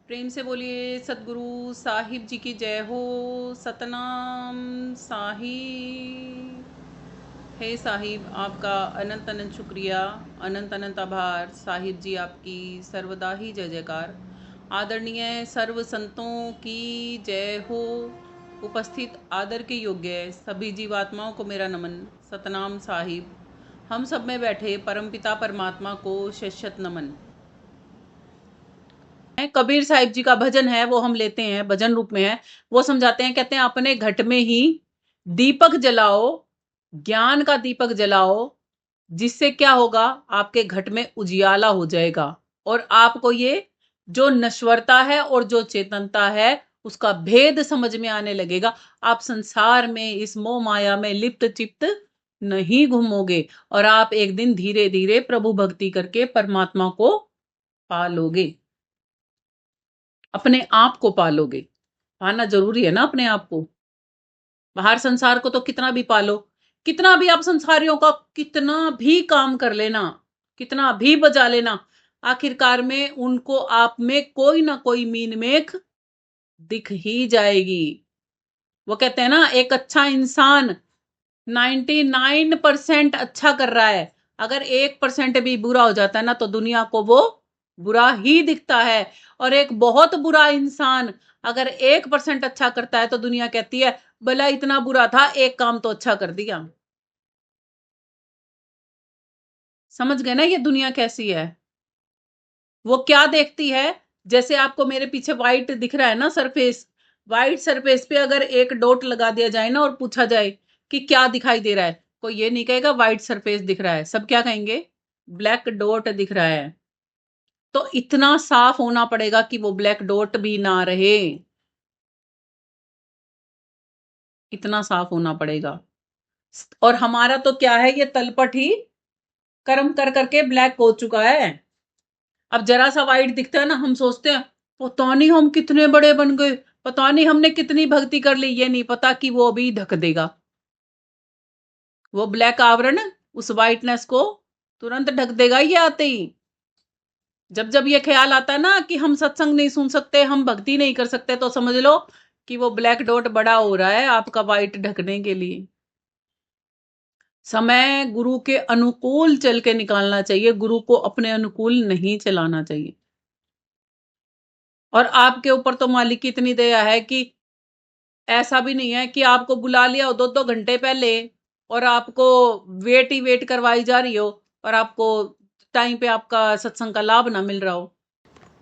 प्रेम से बोलिए सतगुरु साहिब जी की जय हो। सतनाम साहिब। हे साहिब, आपका अनंत अनंत शुक्रिया, अनंत अनंत आभार। साहिब जी आपकी सर्वदा ही जय जयकार। आदरणीय सर्व संतों की जय हो। उपस्थित आदर के योग्य सभी जीवात्माओं को मेरा नमन। सतनाम साहिब। हम सब में बैठे परमपिता परमात्मा को शत नमन। कबीर साहिब जी का भजन है, वो हम लेते हैं, भजन रूप में है। वो समझाते हैं, कहते हैं अपने घट में ही दीपक जलाओ, ज्ञान का दीपक जलाओ, जिससे क्या होगा, आपके घट में उजियाला हो जाएगा और आपको ये जो नश्वरता है और जो चेतनता है उसका भेद समझ में आने लगेगा। आप संसार में इस मोह माया में लिप्त चिप्त नहीं घूमोगे और आप एक दिन धीरे धीरे प्रभु भक्ति करके परमात्मा को पालोगे, अपने आप को पालोगे। पाना जरूरी है ना अपने आप को। बाहर संसार को तो कितना भी पालो, कितना भी आप संसारियों का कितना भी काम कर लेना, कितना भी बजा लेना, आखिरकार में उनको आप में कोई ना कोई मीन मेख दिख ही जाएगी। वो कहते हैं ना, एक अच्छा इंसान 99% अच्छा कर रहा है, अगर 1% भी बुरा हो जाता है ना तो दुनिया को वो बुरा ही दिखता है। और एक बहुत बुरा इंसान अगर 1% अच्छा करता है तो दुनिया कहती है भला इतना बुरा था, एक काम तो अच्छा कर दिया। समझ गए ना ये दुनिया कैसी है। वो क्या देखती है, जैसे आपको मेरे पीछे व्हाइट दिख रहा है ना सरफेस, व्हाइट सरफेस पे अगर एक डॉट लगा दिया जाए ना और पूछा जाए कि क्या दिखाई दे रहा है, कोई ये नहीं कहेगा व्हाइट सरफेस दिख रहा है, सब क्या कहेंगे, ब्लैक डॉट दिख रहा है। तो इतना साफ होना पड़ेगा कि वो ब्लैक डॉट भी ना रहे, इतना साफ होना पड़ेगा। और हमारा तो क्या है, ये तलपट ही कर्म कर करके ब्लैक हो चुका है। अब जरा सा वाइट दिखता है ना, हम सोचते हैं पता नहीं हम कितने बड़े बन गए, पता नहीं हमने कितनी भक्ति कर ली। ये नहीं पता कि वो अभी ढक देगा, वो ब्लैक आवरण उस वाइटनेस को तुरंत ढक देगा ये आते ही। जब जब ये ख्याल आता है ना कि हम सत्संग नहीं सुन सकते, हम भक्ति नहीं कर सकते, तो समझ लो कि वो ब्लैक डॉट बड़ा हो रहा है आपका वाइट ढकने के लिए। समय गुरु के अनुकूल चल के निकालना चाहिए, गुरु को अपने अनुकूल नहीं चलाना चाहिए। और आपके ऊपर तो मालिक की इतनी दया है कि ऐसा भी नहीं है कि आपको बुला लिया हो 2-2 घंटे पहले और आपको वेट ही वेट करवाई जा रही हो और आपको टाइम पे आपका सत्संग का लाभ ना मिल रहा हो।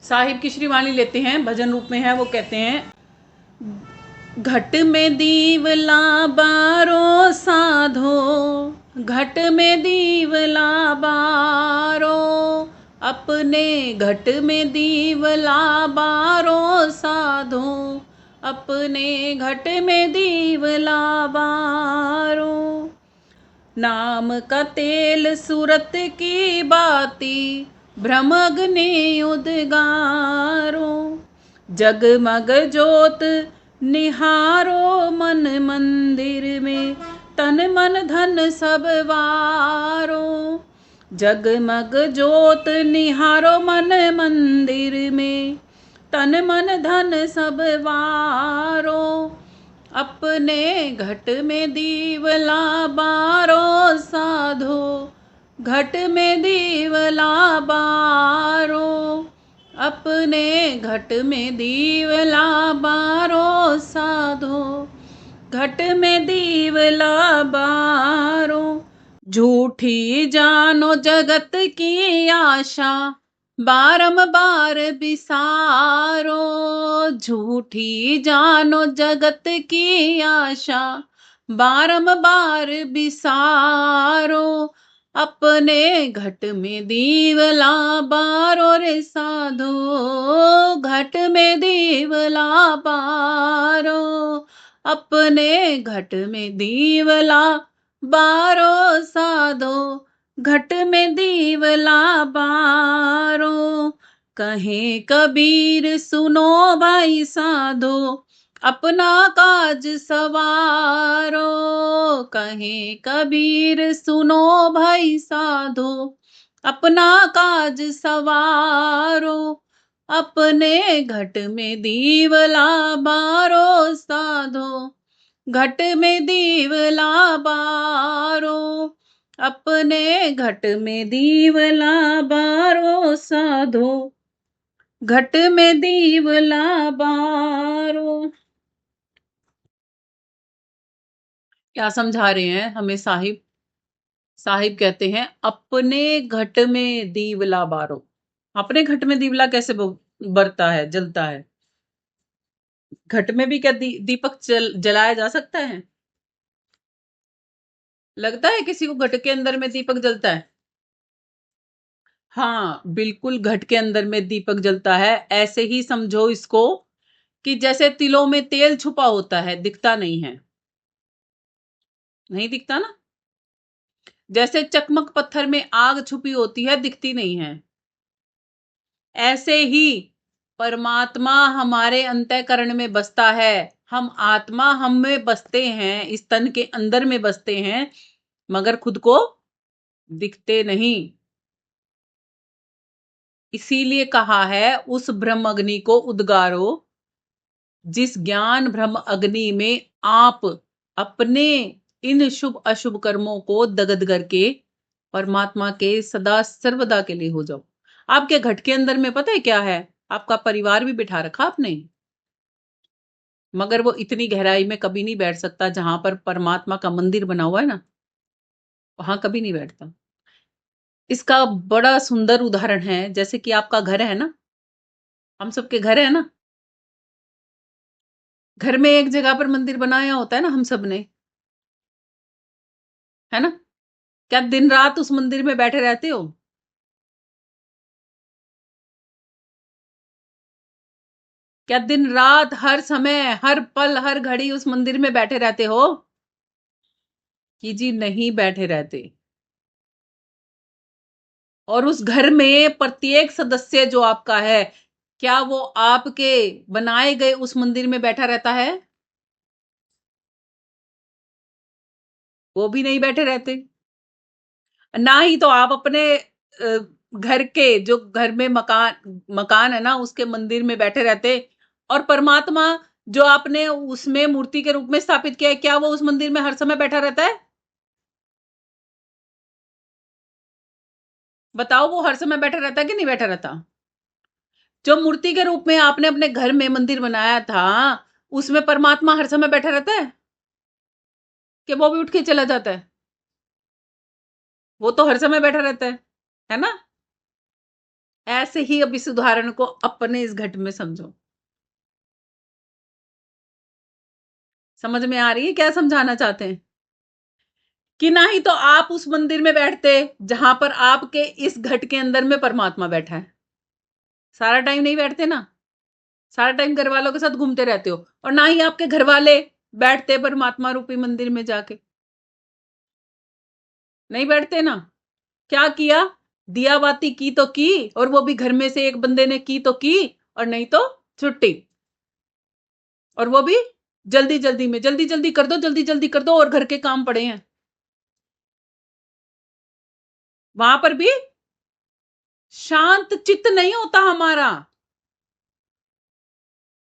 साहिब की श्रीवाणी लेते हैं, भजन रूप में है। वो कहते हैं, घट में दीवला बारो साधो, घट में दीवला बारो, अपने घट में दीवला बारो साधो, अपने घट में दीवला बारो। नाम का तेल सूरत की बाती, भ्रमग्नि उद्गारो, जगमग जोत निहारो मन मंदिर में, तन मन धन सब वारो। जगमग जोत निहारो मन मंदिर में, तन मन धन सब वारो। अपने घट में दीवला बारो साधो, घट में दीवला बारो, अपने घट में दीवला बारो साधो, घट में दीवला बारो। झूठी जानो जगत की आशा, बारंबार बिसारो, झूठी जानो जगत की आशा, बारंबार बिसारो। अपने घट में दीवला बारो रे साधो, घट में दीवला बारो, अपने घट में दीवला बारो साधो, घट में दीवला बारो। कहे कबीर सुनो भाई साधो, अपना काज सवारो, कहे कबीर सुनो भाई साधो, अपना काज सवारो। अपने घट में दीवला बारो साधो, घट में दीवला बारो, अपने घट में दीवला बारो साधो, घट में दीवला बारो। क्या समझा रहे हैं हमें साहिब? साहिब कहते हैं अपने घट में दीवला बारो। अपने घट में दीवला कैसे बरता है, जलता है? घट में भी क्या दीपक जलाया जा सकता है? लगता है किसी को घट के अंदर में दीपक जलता है? हाँ, बिल्कुल घट के अंदर में दीपक जलता है। ऐसे ही समझो इसको कि जैसे तिलों में तेल छुपा होता है, दिखता नहीं है। नहीं दिखता ना? जैसे चकमक पत्थर में आग छुपी होती है, दिखती नहीं है। ऐसे ही परमात्मा हमारे अंतःकरण में बसता है। हम आत्मा हम में बसते हैं, इस तन के अंदर में बसते हैं, मगर खुद को दिखते नहीं। इसीलिए कहा है उस ब्रह्म अग्नि को उद्गारो, जिस ज्ञान ब्रह्म अग्नि में आप अपने इन शुभ अशुभ कर्मों को दग्ध करके परमात्मा के सदा सर्वदा के लिए हो जाओ। आपके घट के अंदर में पता है क्या है? आपका परिवार भी बिठा रखा आपने, मगर वो इतनी गहराई में कभी नहीं बैठ सकता जहां पर परमात्मा का मंदिर बना हुआ है ना, वहां कभी नहीं बैठता। इसका बड़ा सुंदर उदाहरण है, जैसे कि आपका घर है ना, हम सबके घर है ना, घर में एक जगह पर मंदिर बनाया होता है ना हम सब ने, है ना? क्या दिन रात उस मंदिर में बैठे रहते हो? क्या दिन रात हर समय हर पल हर घड़ी उस मंदिर में बैठे रहते हो? कि जी नहीं बैठे रहते। और उस घर में प्रत्येक सदस्य जो आपका है, क्या वो आपके बनाए गए उस मंदिर में बैठा रहता है? वो भी नहीं बैठे रहते। ना ही तो आप अपने घर के जो घर में मकान मकान है ना, उसके मंदिर में बैठे रहते। और परमात्मा जो आपने उसमें मूर्ति के रूप में स्थापित किया है, क्या वो उस मंदिर में हर समय बैठा रहता है? बताओ, वो हर समय बैठा रहता है कि नहीं बैठा रहता? जो मूर्ति के रूप में आपने अपने घर में मंदिर बनाया था, उसमें परमात्मा हर समय बैठा रहता है कि वो भी उठ के चला जाता है? वो तो हर समय बैठा रहता है ना? ऐसे ही अब इस उदाहरण को अपने इस घट में समझो। समझ में आ रही है क्या समझाना चाहते हैं? कि ना ही तो आप उस मंदिर में बैठते जहां पर आपके इस घट के अंदर में परमात्मा बैठा है। सारा टाइम नहीं बैठते ना, सारा टाइम घर वालों के साथ घूमते रहते हो। और ना ही आपके घर वाले बैठते परमात्मा रूपी मंदिर में जाके, नहीं बैठते ना। क्या किया? दिया बाती की तो की, और वो भी घर में से एक बंदे ने की तो की, और नहीं तो छुट्टी। और वो भी जल्दी जल्दी में, जल्दी जल्दी कर दो, जल्दी जल्दी कर दो, और घर के काम पड़े हैं। वहां पर भी शांत चित्त नहीं होता हमारा।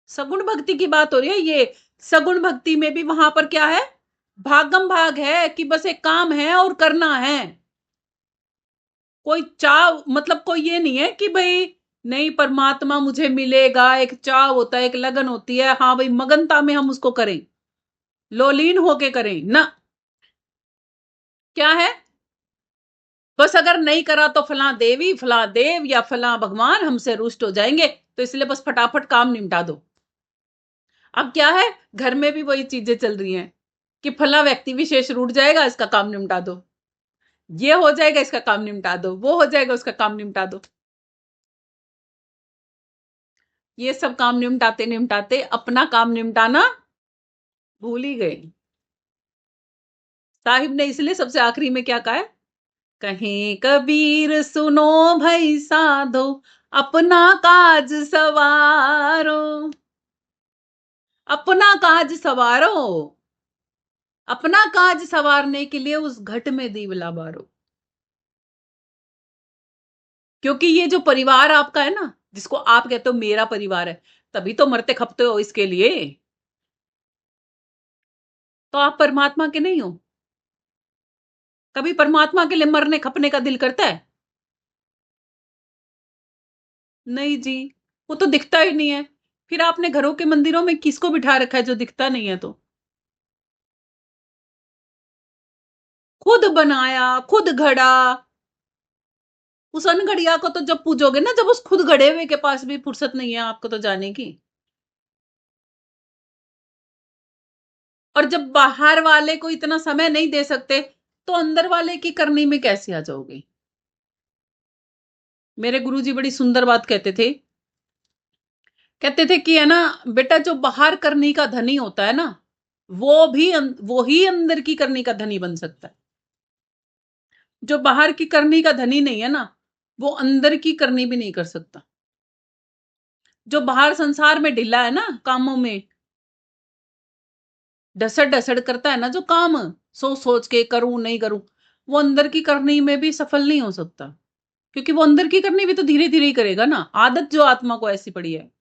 सगुण भक्ति की बात हो रही है ये। सगुण भक्ति में भी वहां पर क्या है? भागम भाग है कि बस एक काम है और करना है। कोई चाह, मतलब कोई ये नहीं है कि भाई नहीं परमात्मा मुझे मिलेगा, एक चाह होता है, एक लगन होती है, हाँ भाई मगनता में हम उसको करें, लोलीन होके करें ना। क्या है? बस अगर नहीं करा तो फला देवी फला देव या फला भगवान हमसे रुष्ट हो जाएंगे, तो इसलिए बस फटाफट काम निपटा दो। अब क्या है, घर में भी वही चीजें चल रही हैं कि फला व्यक्ति विशेष रूठ जाएगा, इसका काम निपटा दो, ये हो जाएगा इसका काम निपटा दो, वो हो जाएगा उसका काम निपटा दो। ये सब काम निपटाते निपटाते अपना काम निपटाना भूल ही गए। साहिब ने इसलिए सबसे आखिरी में क्या कहा है? कहें कबीर सुनो भाई साधो, अपना काज सवारो। अपना काज सवारो। अपना काज सवारने के लिए उस घट में दीवला बारो। क्योंकि ये जो परिवार आपका है ना, जिसको आप कहते हो मेरा परिवार है, तभी तो मरते खपते हो इसके लिए। तो आप परमात्मा के नहीं हो? कभी परमात्मा के लिए मरने खपने का दिल करता है? नहीं जी, वो तो दिखता ही नहीं है। फिर आपने घरों के मंदिरों में किसको बिठा रखा है जो दिखता नहीं है? तो खुद बनाया, खुद गढ़ा। उस अनगढ़िया को तो जब पूजोगे ना, जब उस खुद गढ़े हुए के पास भी फुर्सत नहीं है आपको तो जाने की। और जब बाहर वाले को इतना समय नहीं दे सकते, तो अंदर वाले की करनी में कैसे आ जाओगे? मेरे गुरुजी बड़ी सुंदर बात कहते थे कि है ना बेटा, जो बाहर करनी का धनी होता है ना, वो ही अंदर की करनी का धनी बन सकता है। जो बाहर की करनी का धनी नहीं है ना, वो अंदर की करनी भी नहीं कर सकता। जो बाहर संसार में ढिला है ना, कामों में ढसड़ ढसड़ करता है ना, जो काम सोच सोच के करूं नहीं करूं, वो अंदर की करनी में भी सफल नहीं हो सकता। क्योंकि वो अंदर की करनी भी तो धीरे धीरे ही करेगा ना, आदत जो आत्मा को ऐसी पड़ी है।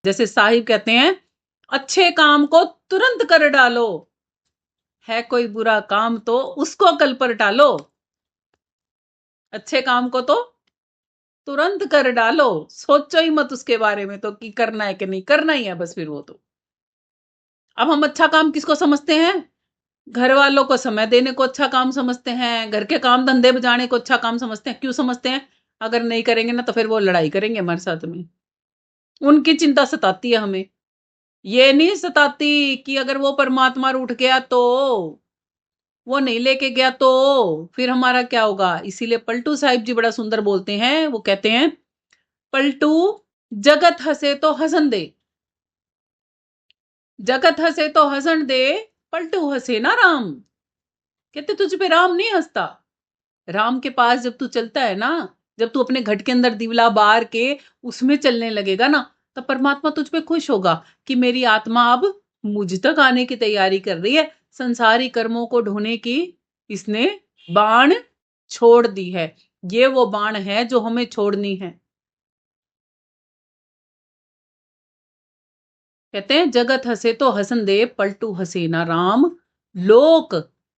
जैसे साहिब कहते हैं, अच्छे काम को तुरंत कर डालो, है कोई बुरा काम तो उसको कल पर टालो। अच्छे काम को तो तुरंत कर डालो, सोचो ही मत उसके बारे में तो कि करना है कि नहीं करना ही है, बस फिर वो तो। अब हम अच्छा काम किसको समझते हैं? घर वालों को समय देने को अच्छा काम समझते हैं, घर के काम धंधे बजाने को अच्छा काम समझते हैं। क्यों समझते हैं? अगर नहीं करेंगे ना तो फिर वो लड़ाई करेंगे हमारे साथ में। उनकी चिंता सताती है हमें, ये नहीं सताती कि अगर वो परमात्मा रूठ गया तो, वो नहीं लेके गया तो फिर हमारा क्या होगा। इसीलिए पलटू साहिब जी बड़ा सुंदर बोलते हैं, वो कहते हैं, पलटू जगत हंसे तो हंसन दे, जगत हंसे तो हंसन दे, पलटू हंसे ना राम। कहते तुझ पे राम नहीं हंसता। राम के पास जब तू चलता है ना, जब तू अपने घट के अंदर दिवला बार के उसमें चलने लगेगा ना, तब परमात्मा तुझ पे खुश होगा कि मेरी आत्मा अब मुझ तक आने की तैयारी कर रही है, संसारी कर्मों को ढोने की इसने बाण छोड़ दी है। ये वो बाण है जो हमें छोड़नी है। कहते हैं, जगत हंसे तो हंसन दे, पलटू हंसे ना राम। लोक,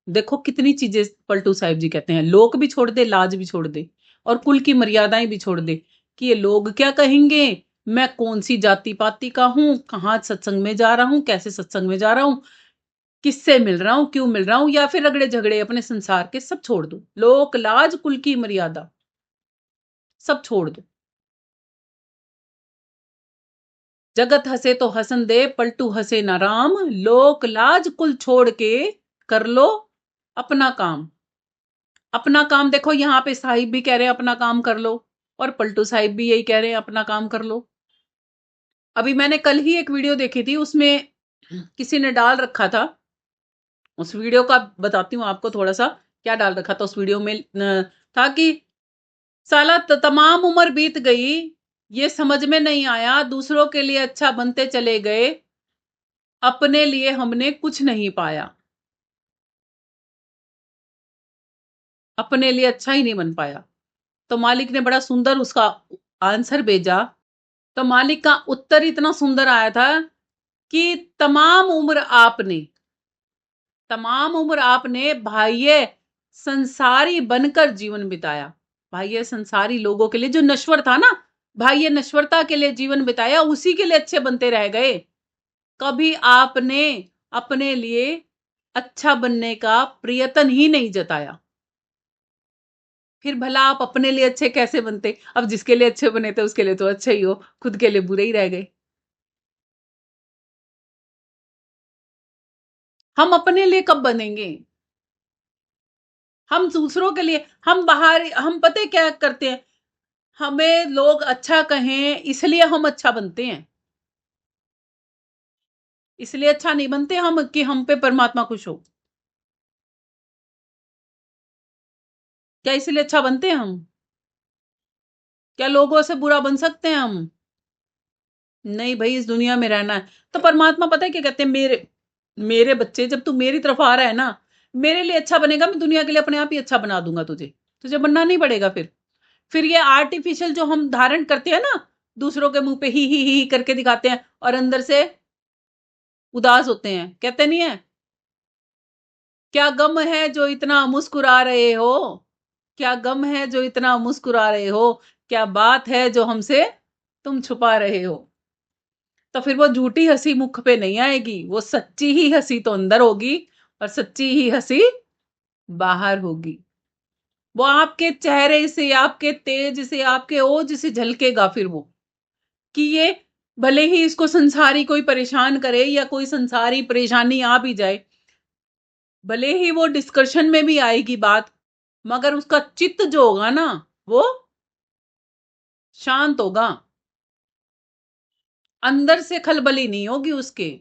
देखो कितनी चीजें पलटू साहिब जी कहते हैं, लोक भी छोड़ दे, लाज भी छोड़ दे, और कुल की मर्यादाएं भी छोड़ दे कि ये लोग क्या कहेंगे, मैं कौन सी जाति पाति का हूं, कहाँ सत्संग में जा रहा हूं, कैसे सत्संग में जा रहा हूं, किससे मिल रहा हूं, क्यों मिल रहा हूं, या फिर रगड़े झगड़े अपने संसार के सब छोड़ दो। लोक लाज कुल की मर्यादा सब छोड़ दो। जगत हंसे तो हंसन दे, पलटू हंसे ना राम। लोक लाज कुल छोड़ के कर लो अपना काम। अपना काम, देखो यहाँ पे साहिब भी कह रहे हैं अपना काम कर लो, और पलटू साहिब भी यही कह रहे हैं अपना काम कर लो। अभी मैंने कल ही एक वीडियो देखी थी, उसमें किसी ने डाल रखा था, उस वीडियो का बताती हूँ आपको थोड़ा सा। क्या डाल रखा था उस वीडियो में? था कि साला तमाम उम्र बीत गई, ये समझ में नहीं आया, दूसरों के लिए अच्छा बनते चले गए, अपने लिए हमने कुछ नहीं पाया, अपने लिए अच्छा ही नहीं बन पाया। तो मालिक ने बड़ा सुंदर उसका आंसर भेजा। तो मालिक का उत्तर इतना सुंदर आया था कि तमाम उम्र आपने बाह्य संसारी बनकर जीवन बिताया, बाह्य संसारी लोगों के लिए, जो नश्वर था ना, बाह्य नश्वरता के लिए जीवन बिताया, उसी के लिए अच्छे बनते रह गए। कभी आपने अपने लिए अच्छा बनने का प्रयत्न ही नहीं जताया। फिर भला आप अपने लिए अच्छे कैसे बनते? अब जिसके लिए अच्छे बने थे उसके लिए तो अच्छे ही हो, खुद के लिए बुरे ही रह गए। हम अपने लिए कब बनेंगे? हम दूसरों के लिए, हम बाहर, हम पते क्या करते हैं, हमें लोग अच्छा कहें इसलिए हम अच्छा बनते हैं, इसलिए अच्छा नहीं बनते हम कि हम पे परमात्मा खुश हो। क्या इसलिए अच्छा बनते हैं हम? क्या लोगों से बुरा बन सकते हैं हम? नहीं भाई, इस दुनिया में रहना है तो परमात्मा पता है क्या कहते हैं, मेरे मेरे बच्चे, जब तू मेरी तरफ आ रहा है ना, मेरे लिए अच्छा बनेगा, मैं दुनिया के लिए अपने आप ही अच्छा बना दूंगा तुझे, तुझे बनना नहीं पड़ेगा। फिर ये आर्टिफिशियल जो हम धारण करते हैं ना, दूसरों के मुंह पे ही करके दिखाते हैं और अंदर से उदास होते हैं, कहते नहीं है? क्या गम है जो इतना मुस्कुरा रहे हो? क्या गम है जो इतना मुस्कुरा रहे हो? क्या बात है जो हमसे तुम छुपा रहे हो? तो फिर वो झूठी हंसी मुख पे नहीं आएगी, वो सच्ची ही हंसी तो अंदर होगी और सच्ची ही हंसी बाहर होगी। वो आपके चेहरे से, आपके तेज से, आपके ओज से झलकेगा फिर वो, कि ये भले ही इसको संसारी कोई परेशान करे या कोई संसारी परेशानी आ भी जाए, भले ही वो डिस्कशन में भी आएगी बात, मगर उसका चित्त जो होगा ना वो शांत होगा, अंदर से खलबली नहीं होगी उसके।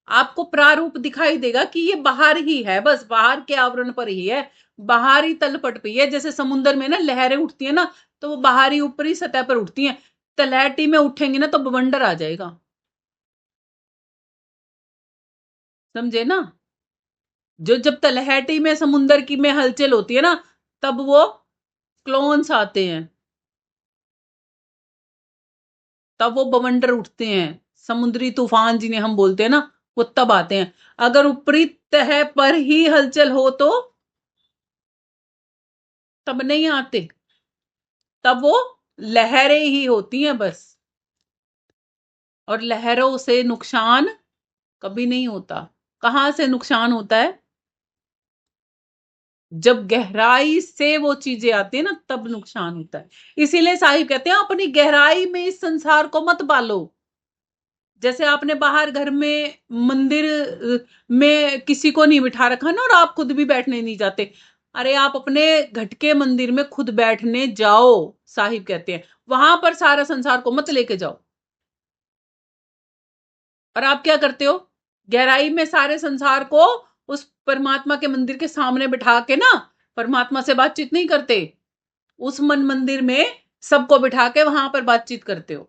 आपको प्रारूप दिखाई देगा कि ये बाहर ही है, बस बाहर के आवरण पर ही है, बाहरी तलपट पे है। जैसे समुद्र में ना लहरें उठती है ना, तो वो बाहरी ऊपरी सतह पर उठती हैं। तलहटी में उठेंगे ना तो बवंडर आ जाएगा, समझे ना? जो जब तलहटी में समुद्र की में हलचल होती है ना, तब वो क्लोन्स आते हैं, तब वो बवंडर उठते हैं, समुद्री तूफान जिन्हें हम बोलते हैं ना, वो तब आते हैं। अगर ऊपरी तह पर ही हलचल हो तो तब नहीं आते, तब वो लहरें ही होती हैं बस, और लहरों से नुकसान कभी नहीं होता। कहां से नुकसान होता है? जब गहराई से वो चीजें आती है ना, तब नुकसान होता है। इसीलिए साहिब कहते हैं अपनी गहराई में इस संसार को मत पालो। जैसे आपने बाहर घर में मंदिर में किसी को नहीं बिठा रखा ना, और आप खुद भी बैठने नहीं जाते, अरे आप अपने घट के मंदिर में खुद बैठने जाओ। साहिब कहते हैं वहां पर सारा संसार को मत लेके जाओ। और आप क्या करते हो? गहराई में सारे संसार को उस परमात्मा के मंदिर के सामने बिठा के ना, परमात्मा से बातचीत नहीं करते, उस मन मंदिर में सबको बिठा के वहां पर बातचीत करते हो।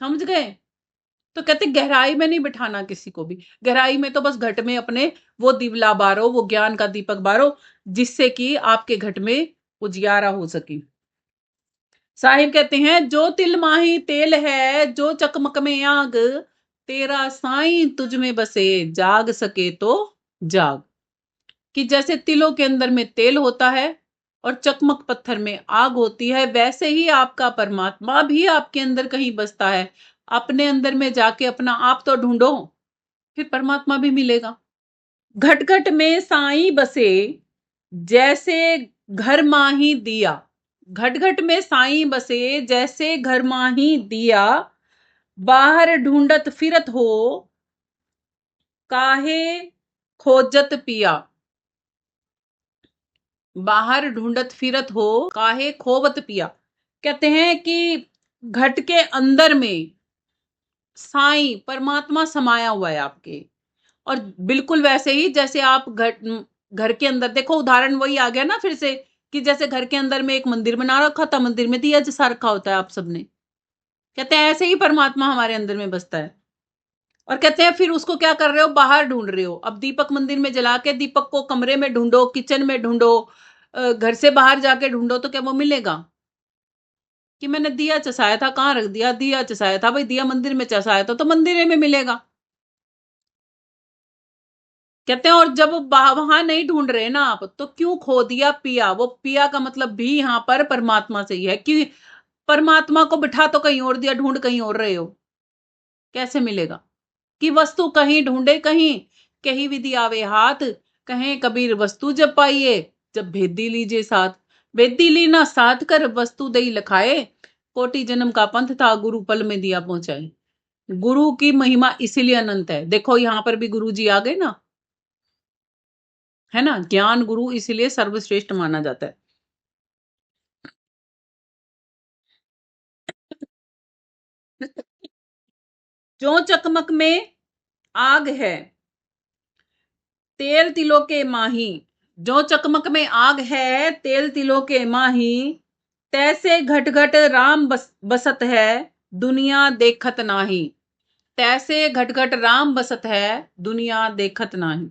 समझ गए? तो कहते गहराई में नहीं बिठाना किसी को भी, गहराई में तो बस घट में अपने वो दिवला बारो, वो ज्ञान का दीपक बारो, जिससे कि आपके घट में उजियारा हो सके। साहिब कहते हैं जो तिल माही तेल है, जो चकमक में आग, तेरा साईं तुझ में बसे, जाग सके तो जाग। कि जैसे तिलों के अंदर में तेल होता है और चकमक पत्थर में आग होती है, वैसे ही आपका परमात्मा भी आपके अंदर कहीं बसता है। अपने अंदर में जाके अपना आप तो ढूंढो, फिर परमात्मा भी मिलेगा। घट घट में साईं बसे, जैसे घर माही दिया। घट घट में साईं बसे, जैसे घर माही दिया, बाहर ढूंढत फिरत हो, काहे खोजत पिया। बाहर ढूंढत फिरत हो, काहे खोवत पिया। कहते हैं कि घट के अंदर में साईं परमात्मा समाया हुआ है आपके, और बिल्कुल वैसे ही जैसे आप घर के अंदर देखो, उदाहरण वही आ गया ना फिर से, कि जैसे घर के अंदर में एक मंदिर बना रखा था, मंदिर में दिया जैसा रखा होता है आप सबने, कहते हैं ऐसे ही परमात्मा हमारे अंदर में बसता है। और कहते हैं फिर उसको क्या कर रहे हो? बाहर ढूंढ रहे हो। अब दीपक मंदिर में जला के दीपक को कमरे में ढूंढो, किचन में ढूंढो, घर से बाहर जाके ढूंढो, तो क्या वो मिलेगा? कि मैंने दिया चसाया था, कहाँ रख दिया? दिया चसाया था भाई, दिया मंदिर में चसाया था तो मंदिर में मिलेगा। कहते हैं और जब वहां नहीं ढूंढ रहे ना आप, तो क्यों खो दिया पिया? वो पिया का मतलब भी यहाँ पर परमात्मा से ही है, कि परमात्मा को बिठा तो कहीं और दिया, ढूंढ कहीं और रहे हो, कैसे मिलेगा? कि वस्तु कहीं ढूंढे कहीं, कहीं विधि आवे हाथ, कहें कबीर वस्तु जब पाइए, जब भेदी लीजिए साथ। भेदी ली ना साथ कर, वस्तु दई लखाए, कोटि जन्म का पंथ था, गुरु पल में दिया पहुंचाए। गुरु की महिमा इसीलिए अनंत है। देखो यहाँ पर भी गुरु जी आ गए ना, है ना? ज्ञान गुरु इसीलिए सर्वश्रेष्ठ माना जाता है। जो चकमक में आग है, तेल तिलों के माही। जो चकमक में आग है, तेल तिलों के माही, तैसे घट घट राम बसत है, दुनिया देखत नाही। तैसे घट घट राम बसत है, दुनिया देखत नाही।